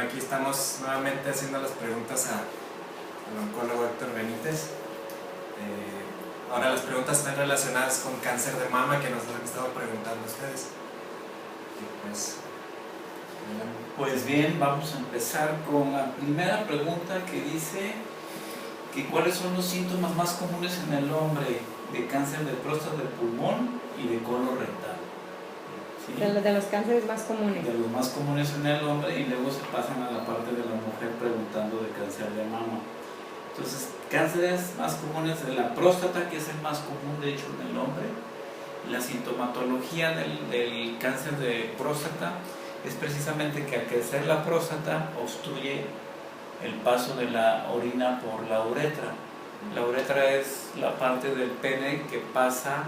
Aquí estamos nuevamente haciendo las preguntas al oncólogo Héctor Benítez. Ahora las preguntas están relacionadas con cáncer de mama, que nos han estado preguntando ustedes. Pues bien, vamos a empezar con la primera pregunta que dice que cuáles son los síntomas más comunes en el hombre de cáncer de próstata, de pulmón y de colon rectal. ¿Sí? De los cánceres más comunes. De los más comunes en el hombre, y luego se pasan a la parte de la mujer preguntando de cáncer de mama. Entonces, cánceres más comunes de la próstata, que es el más común de hecho en el hombre. La sintomatología del cáncer de próstata es precisamente que al crecer la próstata obstruye el paso de la orina por la uretra. La uretra es la parte del pene que pasa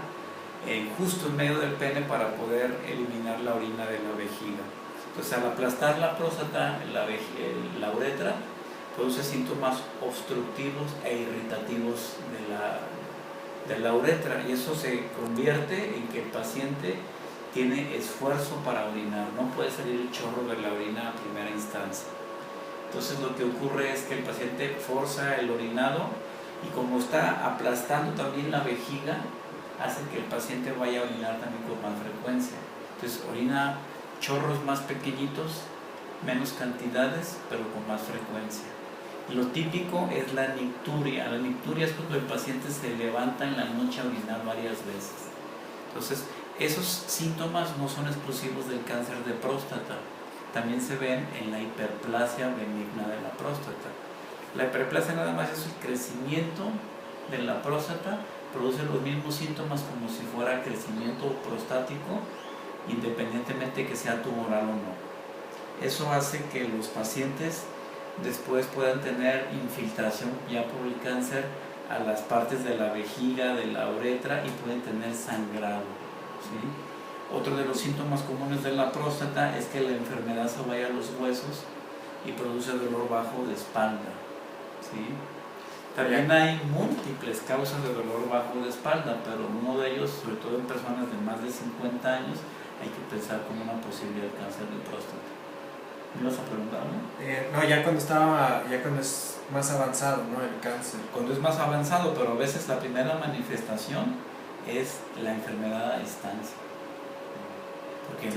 justo en medio del pene para poder eliminar la orina de la vejiga. Entonces, al aplastar la próstata, la uretra produce síntomas obstructivos e irritativos de la uretra, y eso se convierte en que el paciente tiene esfuerzo para orinar, no puede salir el chorro de la orina a primera instancia. Entonces lo que ocurre es que el paciente forza el orinado, y como está aplastando también la vejiga, hace que el paciente vaya a orinar también con más frecuencia. Entonces orina chorros más pequeñitos, menos cantidades, pero con más frecuencia. Lo típico es la nicturia. La nicturia es cuando el paciente se levanta en la noche a orinar varias veces. Entonces, esos síntomas no son exclusivos del cáncer de próstata, también se ven en la hiperplasia benigna de la próstata. La hiperplasia nada más es el crecimiento de la próstata, produce los mismos síntomas como si fuera crecimiento prostático, independientemente que sea tumoral o no. Eso hace que los pacientes después puedan tener infiltración ya por el cáncer a las partes de la vejiga, de la uretra, y pueden tener sangrado, ¿sí? Otro de los síntomas comunes de la próstata es que la enfermedad se vaya a los huesos y produce dolor bajo de espalda, ¿sí? También hay múltiples causas de dolor bajo de espalda, pero uno de ellos, sobre todo en personas de más de 50 años, hay que pensar como una posibilidad de cáncer de próstata. ¿Me vas a preguntar, no? No, ya cuando es más avanzado, ¿no? El cáncer. Cuando es más avanzado, pero a veces la primera manifestación es la enfermedad a distancia. Porque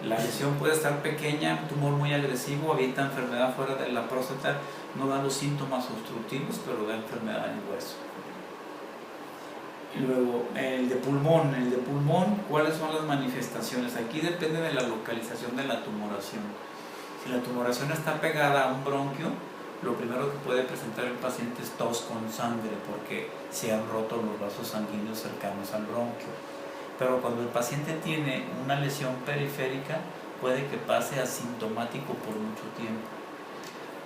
la lesión puede estar pequeña, un tumor muy agresivo, habita enfermedad fuera de la próstata, no da los síntomas obstructivos, pero da enfermedad en el hueso. Y luego, el de pulmón, ¿cuáles son las manifestaciones? Aquí depende de la localización de la tumoración. Si la tumoración está pegada a un bronquio, lo primero que puede presentar el paciente es tos con sangre, porque se han roto los vasos sanguíneos cercanos al bronquio. Pero cuando el paciente tiene una lesión periférica, puede que pase asintomático por mucho tiempo.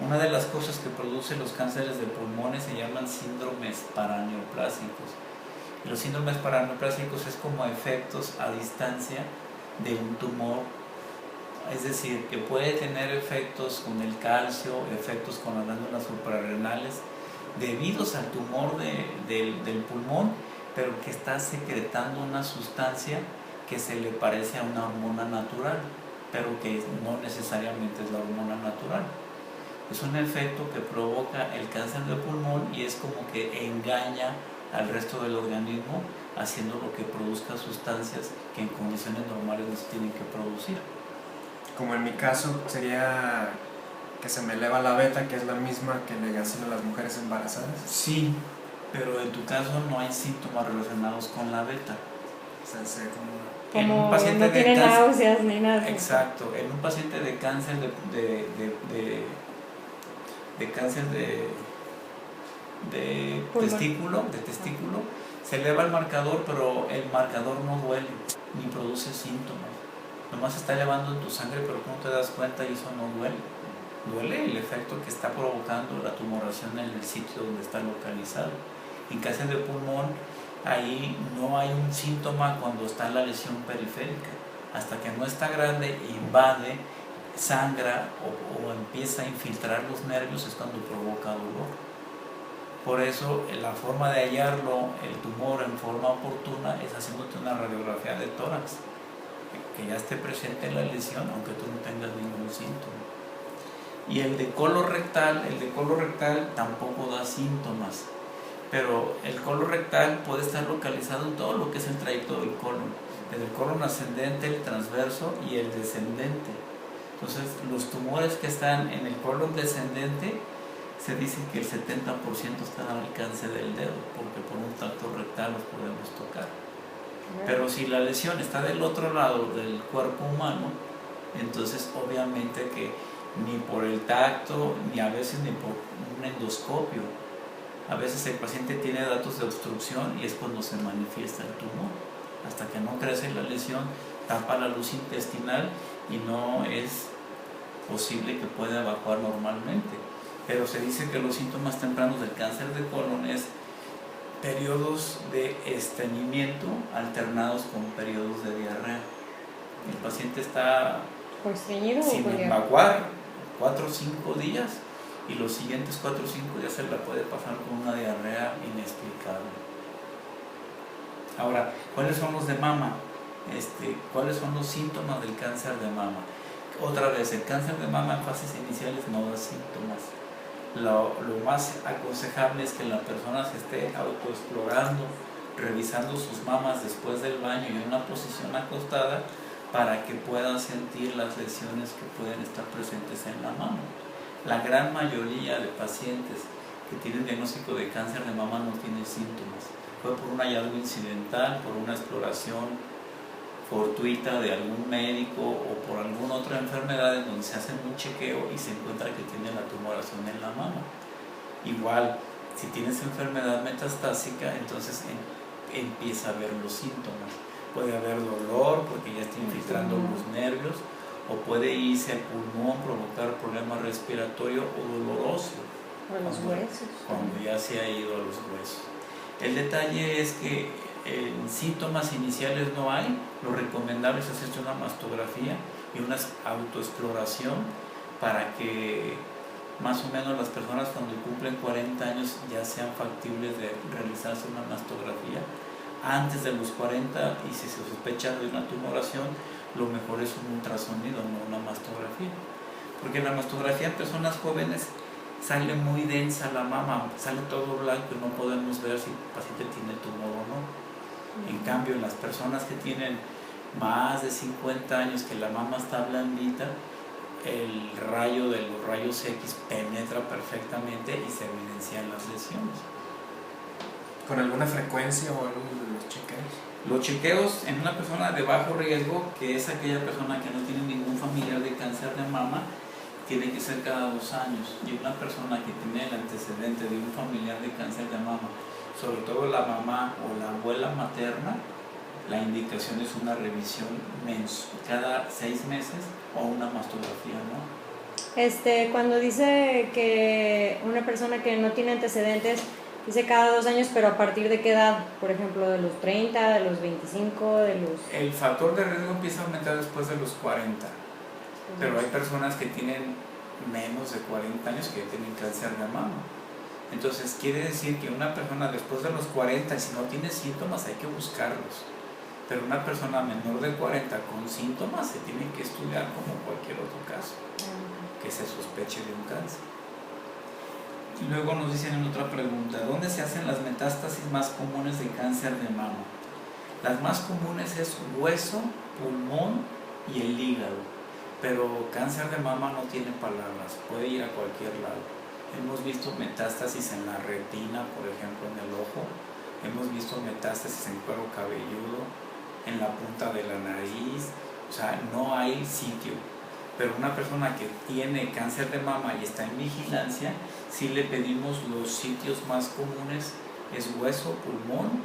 Una de las cosas que produce los cánceres de pulmones se llaman síndromes paraneoplásicos. Y los síndromes paraneoplásicos es como efectos a distancia de un tumor. Es decir, que puede tener efectos con el calcio, efectos con las glándulas suprarrenales, debidos al tumor del pulmón, pero que está secretando una sustancia que se le parece a una hormona natural, pero que no necesariamente es la hormona natural. Es un efecto que provoca el cáncer de pulmón y es como que engaña al resto del organismo, haciendo lo que produzca sustancias que en condiciones normales no se tienen que producir. Como en mi caso sería que se me eleva la beta, que es la misma que le hacen a las mujeres embarazadas. Sí, pero en tu caso no hay síntomas relacionados con la beta. O sea, sé como Como en un paciente no tiene náuseas ni nada. Exacto, en un paciente de cáncer de cáncer de testículo, se eleva el marcador, pero el marcador no duele ni produce síntomas. Nomás está elevando tu sangre, pero tú no te das cuenta y eso no duele. Duele el efecto que está provocando la tumoración en el sitio donde está localizado. En cáncer de pulmón, ahí no hay un síntoma cuando está la lesión periférica. Hasta que no está grande, invade, sangra o empieza a infiltrar los nervios, es cuando provoca dolor. Por eso la forma de hallarlo, el tumor en forma oportuna, es haciéndote una radiografía de tórax, que ya esté presente la lesión, aunque tú no tengas ningún síntoma. Y el de colorectal tampoco da síntomas, pero el colorectal puede estar localizado en todo lo que es el trayecto del colon, desde el colon ascendente, el transverso y el descendente. Entonces, los tumores que están en el colon descendente, se dice que el 70% están al alcance del dedo, porque por un tacto rectal los podemos tocar. Pero si la lesión está del otro lado del cuerpo humano, entonces obviamente que ni por el tacto, ni a veces ni por un endoscopio. A veces el paciente tiene datos de obstrucción y es cuando se manifiesta el tumor. Hasta que no crece la lesión, tapa la luz intestinal y no es posible que pueda evacuar normalmente. Pero se dice que los síntomas tempranos del cáncer de colon es periodos de estreñimiento alternados con periodos de diarrea. El paciente está sin evacuar 4 o 5 días y los siguientes 4 o 5 días se la puede pasar con una diarrea inexplicable. Ahora, ¿cuáles son los de mama? ¿Cuáles son los síntomas del cáncer de mama? Otra vez, el cáncer de mama en fases iniciales no da síntomas. Lo más aconsejable es que la persona se esté autoexplorando, revisando sus mamas después del baño y en una posición acostada para que pueda sentir las lesiones que pueden estar presentes en la mama. La gran mayoría de pacientes que tienen diagnóstico de cáncer de mama no tienen síntomas. Fue por un hallazgo incidental, por una exploración fortuita de algún médico o por alguna otra enfermedad en donde se hace un chequeo y se encuentra que tiene la tumoración en la mama. Igual, si tienes enfermedad metastásica, entonces empieza a ver los síntomas. Puede haber dolor porque ya está infiltrando los nervios, o puede irse al pulmón, provocar problema respiratorio o doloroso. O los huesos. Cuando ya se ha ido a los huesos. El detalle es que en síntomas iniciales no hay. Lo recomendable es hacerse una mastografía y una autoexploración para que más o menos las personas cuando cumplen 40 años ya sean factibles de realizarse una mastografía. Antes de los 40, y si se sospecha de una tumoración, lo mejor es un ultrasonido, no una mastografía, porque la mastografía en personas jóvenes sale muy densa la mama, sale todo blanco y no podemos ver si el paciente tiene tumor o no. En cambio, en las personas que tienen más de 50 años, que la mama está blandita, el rayo de los rayos X penetra perfectamente y se evidencian las lesiones. ¿Con alguna frecuencia o algo de los chequeos? Los chequeos en una persona de bajo riesgo, que es aquella persona que no tiene ningún familiar de cáncer de mama, tiene que ser cada 2 años. Y una persona que tiene el antecedente de un familiar de cáncer de mama, sobre todo la mamá o la abuela materna, la indicación es una revisión cada 6 meses o una mastografía, ¿no? Cuando dice que una persona que no tiene antecedentes, dice cada 2 años, pero ¿a partir de qué edad? Por ejemplo, de los 30, de los 25, de los... El factor de riesgo empieza a aumentar después de los 40, pero hay personas que tienen menos de 40 años que tienen cáncer de mama. Entonces quiere decir que una persona después de los 40, si no tiene síntomas, hay que buscarlos. Pero una persona menor de 40 con síntomas se tiene que estudiar como cualquier otro caso, que se sospeche de un cáncer. Y luego nos dicen en otra pregunta, ¿dónde se hacen las metástasis más comunes de cáncer de mama? Las más comunes es hueso, pulmón y el hígado. Pero cáncer de mama no tiene palabras, puede ir a cualquier lado. Hemos visto metástasis en la retina, por ejemplo, en el ojo. Hemos visto metástasis en cuero cabelludo, en la punta de la nariz. O sea, no hay sitio. Pero una persona que tiene cáncer de mama y está en vigilancia, sí le pedimos los sitios más comunes, es hueso, pulmón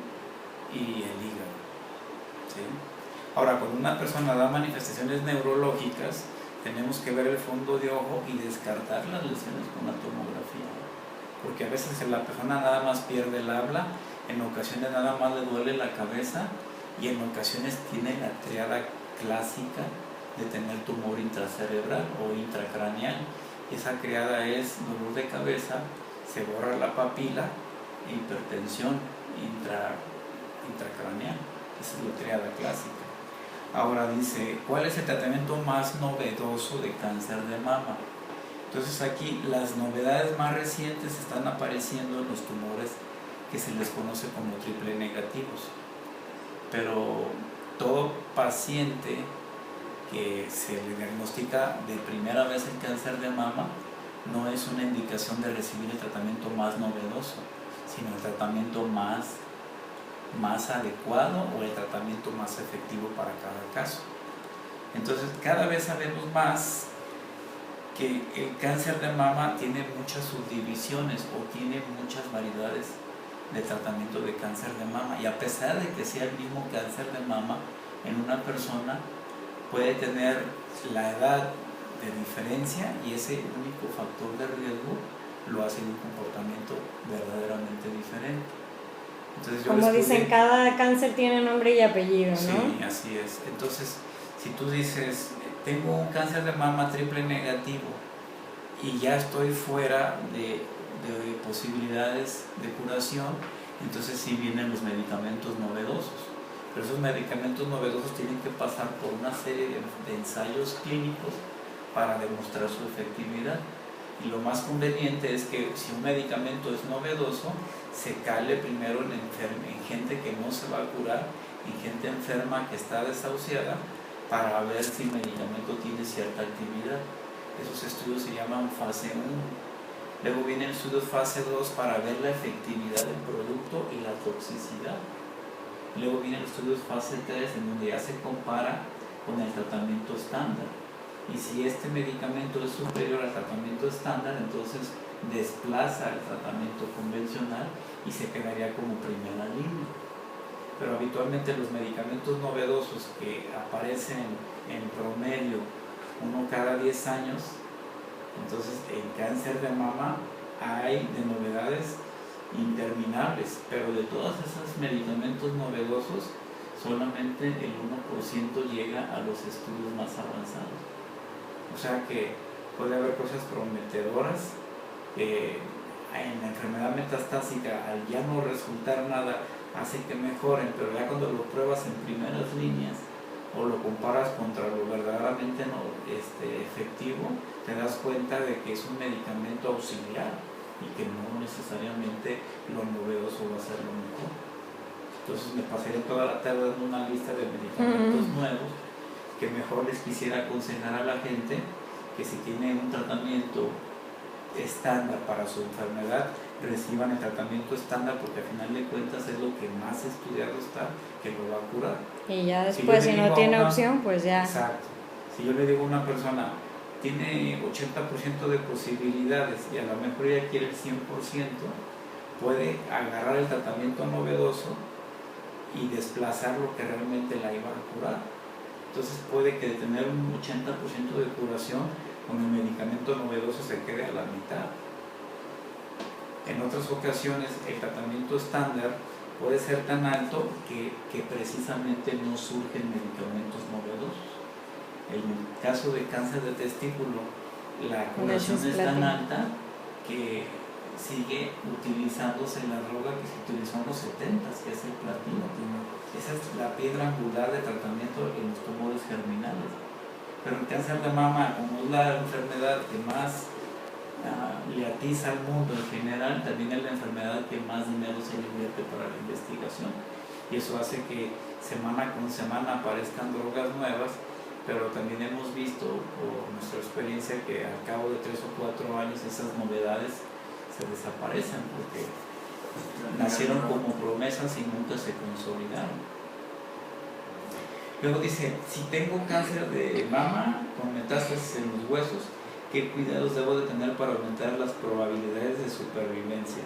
y el hígado. ¿Sí? Ahora, cuando una persona da manifestaciones neurológicas, tenemos que ver el fondo de ojo y descartar las lesiones con la tomografía. Porque a veces la persona nada más pierde el habla, en ocasiones nada más le duele la cabeza y en ocasiones tiene la triada clásica de tener tumor intracerebral o intracraneal. Esa triada es dolor de cabeza, se borra la papila e hipertensión intracraneal. Esa es la triada clásica. Ahora dice, ¿cuál es el tratamiento más novedoso de cáncer de mama? Entonces aquí las novedades más recientes están apareciendo en los tumores que se les conoce como triple negativos. Pero todo paciente que se le diagnostica de primera vez el cáncer de mama no es una indicación de recibir el tratamiento más novedoso, sino el tratamiento más adecuado o el tratamiento más efectivo para cada caso. Entonces cada vez sabemos más que el cáncer de mama tiene muchas subdivisiones o tiene muchas variedades de tratamiento de cáncer de mama, y a pesar de que sea el mismo cáncer de mama en una persona, puede tener la edad de diferencia, y ese único factor de riesgo lo hace un comportamiento verdaderamente diferente. Entonces, como dicen, cada cáncer tiene nombre y apellido, ¿no? Sí, así es. Entonces, si tú dices, tengo un cáncer de mama triple negativo y ya estoy fuera de posibilidades de curación, entonces sí vienen los medicamentos novedosos. Pero esos medicamentos novedosos tienen que pasar por una serie de ensayos clínicos para demostrar su efectividad. Y lo más conveniente es que si un medicamento es novedoso, se cale primero en gente que no se va a curar, en gente enferma que está desahuciada, para ver si el medicamento tiene cierta actividad. Esos estudios se llaman fase 1. Luego vienen estudios fase 2 para ver la efectividad del producto y la toxicidad. Luego vienen estudios fase 3 en donde ya se compara con el tratamiento estándar. Y si este medicamento es superior al tratamiento estándar, entonces desplaza el tratamiento convencional y se quedaría como primera línea. Pero habitualmente los medicamentos novedosos que aparecen en promedio uno cada 10 años, entonces en cáncer de mama hay de novedades interminables, pero de todos esos medicamentos novedosos solamente el 1% llega a los estudios más avanzados. O sea que puede haber cosas prometedoras en la enfermedad metastásica, al ya no resultar nada, hace que mejoren, pero ya cuando lo pruebas en primeras líneas o lo comparas contra lo verdaderamente efectivo, te das cuenta de que es un medicamento auxiliar y que no necesariamente lo novedoso va a ser lo mejor. Entonces me pasaría toda la tarde dando una lista de medicamentos nuevos que mejor les quisiera aconsejar a la gente que si tienen un tratamiento estándar para su enfermedad, reciban el tratamiento estándar, porque al final de cuentas es lo que más estudiado está, que lo va a curar. Y ya después, si no tiene opción, pues ya. Exacto. Si yo le digo a una persona, tiene 80% de posibilidades y a lo mejor ella quiere el 100%, puede agarrar el tratamiento novedoso y desplazar lo que realmente la iba a curar. Entonces puede que de tener un 80% de curación, con el medicamento novedoso se quede a la mitad. En otras ocasiones el tratamiento estándar puede ser tan alto que precisamente no surgen medicamentos novedosos. En el caso de cáncer de testículo, la curación es tan alta que sigue utilizándose la droga que se utilizó en los 70s, que es el platino. Esa es la piedra angular de tratamiento en los tumores germinales. Pero el cáncer de mama, como es la enfermedad que más le atiza al mundo en general, también es la enfermedad que más dinero se invierte para la investigación. Y eso hace que semana con semana aparezcan drogas nuevas, pero también hemos visto por nuestra experiencia que al cabo de 3 o 4 años esas novedades se desaparecen porque nacieron como promesas y nunca se consolidaron. Luego dice, si tengo cáncer de mama con metástasis en los huesos, ¿qué cuidados debo de tener para aumentar las probabilidades de supervivencia?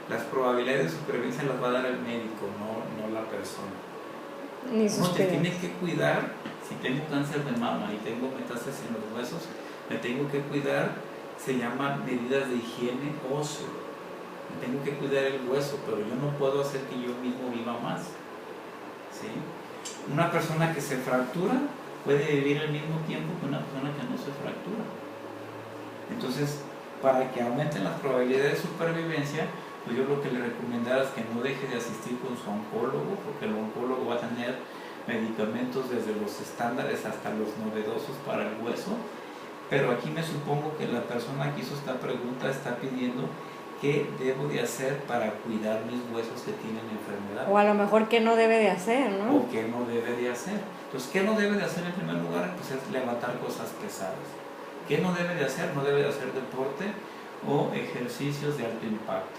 Las probabilidades de supervivencia las va a dar el médico, no la persona. Uno te tiene que cuidar. Si tengo cáncer de mama y tengo metástasis en los huesos, me tengo que cuidar. Se llaman medidas de higiene óseo. Me tengo que cuidar el hueso, pero yo no puedo hacer que yo mismo viva más. ¿Sí? Una persona que se fractura puede vivir el mismo tiempo que una persona que no se fractura. Entonces, para que aumenten las probabilidades de supervivencia, pues yo lo que le recomendaría es que no deje de asistir con su oncólogo, porque el oncólogo va a tener medicamentos desde los estándares hasta los novedosos para el hueso, Pero aquí me supongo que la persona que hizo esta pregunta está pidiendo qué debo de hacer para cuidar mis huesos que tienen enfermedad. O a lo mejor qué no debe de hacer, ¿no? O qué no debe de hacer. Entonces, ¿qué no debe de hacer en primer lugar? Pues es levantar cosas pesadas. ¿Qué no debe de hacer? No debe de hacer deporte o ejercicios de alto impacto.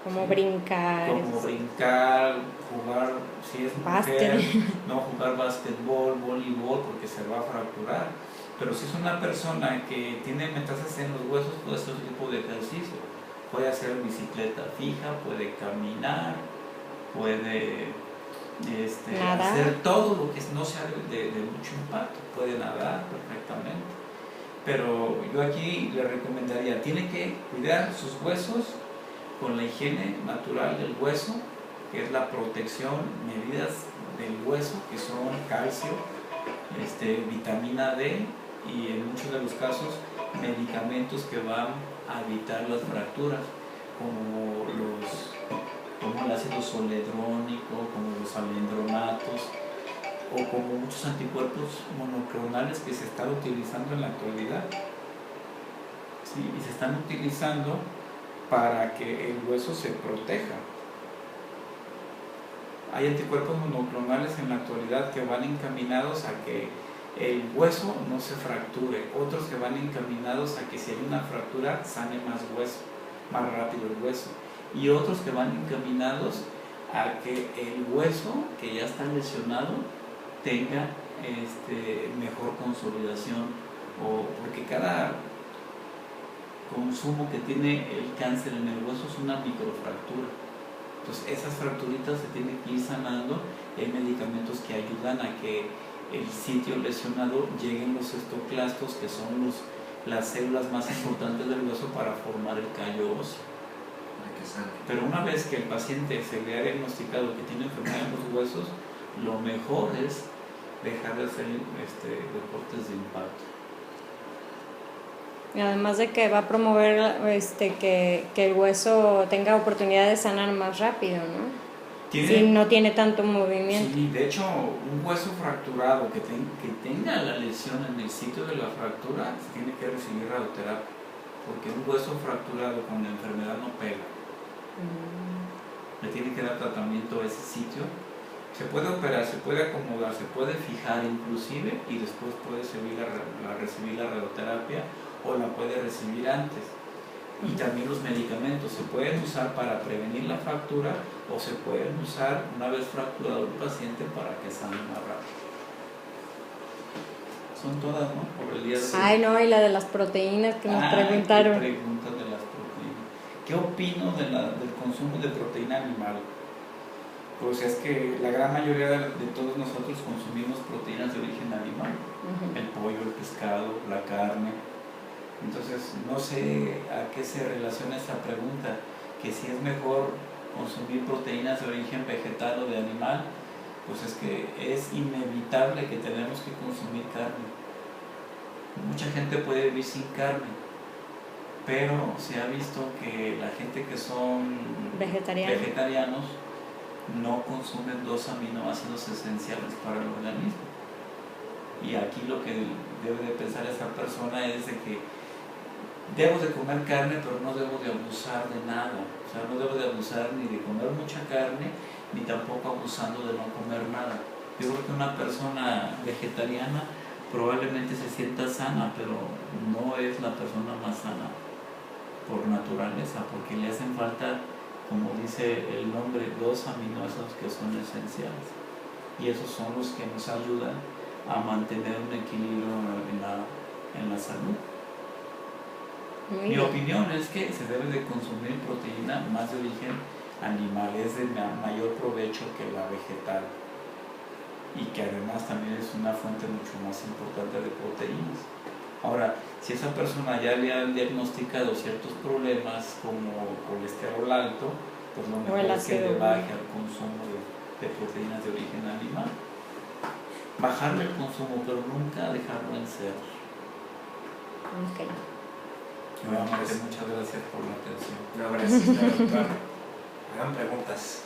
Como brincar. Como brincar, jugar, si es mujer, no jugar básquetbol, voleibol, porque se va a fracturar. Pero si es una persona que tiene metástasis en los huesos, puede hacer otro tipo de ejercicio. Puede hacer bicicleta fija, puede caminar, puede hacer todo lo que no sea de mucho impacto. Puede nadar perfectamente. Pero yo aquí le recomendaría, tiene que cuidar sus huesos con la higiene natural del hueso, que es la protección, medidas del hueso, que son calcio, vitamina D y en muchos de los casos medicamentos que van a evitar las fracturas, como el ácido zoledrónico, como los alendronatos, o como muchos anticuerpos monoclonales que se están utilizando en la actualidad. ¿Sí? Y se están utilizando para que el hueso se proteja. Hay anticuerpos monoclonales en la actualidad que van encaminados a que el hueso no se fracture, otros que van encaminados a que si hay una fractura sane más rápido el hueso, y otros que van encaminados a que el hueso que ya está lesionado tenga mejor consolidación, porque cada consumo que tiene el cáncer en el hueso es una microfractura. Entonces esas fracturitas se tienen que ir sanando. Hay medicamentos que ayudan a que el sitio lesionado lleguen los estoclastos, que son las células más importantes del hueso para formar el callo óseo. Pero una vez que el paciente se le ha diagnosticado que tiene enfermedad en los huesos, lo mejor es dejar de hacer deportes de impacto. Y además de que va a promover que el hueso tenga oportunidad de sanar más rápido, ¿no? Si no tiene tanto movimiento. Sí, de hecho, un hueso fracturado que tenga la lesión en el sitio de la fractura, se tiene que recibir radioterapia, porque un hueso fracturado con la enfermedad no pega. Le tiene que dar tratamiento a ese sitio. Se puede operar, se puede acomodar, se puede fijar inclusive, y después puede recibir la radioterapia, o la puede recibir antes. Y también los medicamentos se pueden usar para prevenir la fractura, o se pueden usar una vez fracturado el paciente para que sane más rápido. Son todas, ¿no? Por el día de hoy. Ay, no, y la de las proteínas que nos preguntaron. ¿Qué preguntas de las proteínas? ¿Qué opino del consumo de proteína animal? Pues es que la gran mayoría de todos nosotros consumimos proteínas de origen animal. El pollo, el pescado, la carne. Entonces, no sé a qué se relaciona esta pregunta, que si es mejor consumir proteínas de origen vegetal o de animal. Pues es que es inevitable que tenemos que consumir carne. Mucha gente puede vivir sin carne, pero se ha visto que la gente que son vegetarianos no consumen 2 aminoácidos esenciales para el organismo. Y aquí lo que debe de pensar esa persona es de que debo de comer carne, pero no debo de abusar de nada. O sea, no debo de abusar ni de comer mucha carne, ni tampoco abusando de no comer nada. Yo creo que una persona vegetariana probablemente se sienta sana, pero no es la persona más sana por naturaleza, porque le hacen falta, como dice el nombre, 2 aminoácidos que son esenciales. Y esos son los que nos ayudan a mantener un equilibrio en la salud. Mi opinión es que se debe de consumir proteína más de origen animal, es de mayor provecho que la vegetal, y que además también es una fuente mucho más importante de proteínas. Ahora, si esa persona ya le han diagnosticado ciertos problemas como colesterol alto, pues lo mejor es que le baje al consumo de proteínas de origen animal. Bajarle el consumo, pero nunca dejarlo en cero. Nuevamente, muchas gracias por la atención. No, gracias, doctor. Hagan preguntas.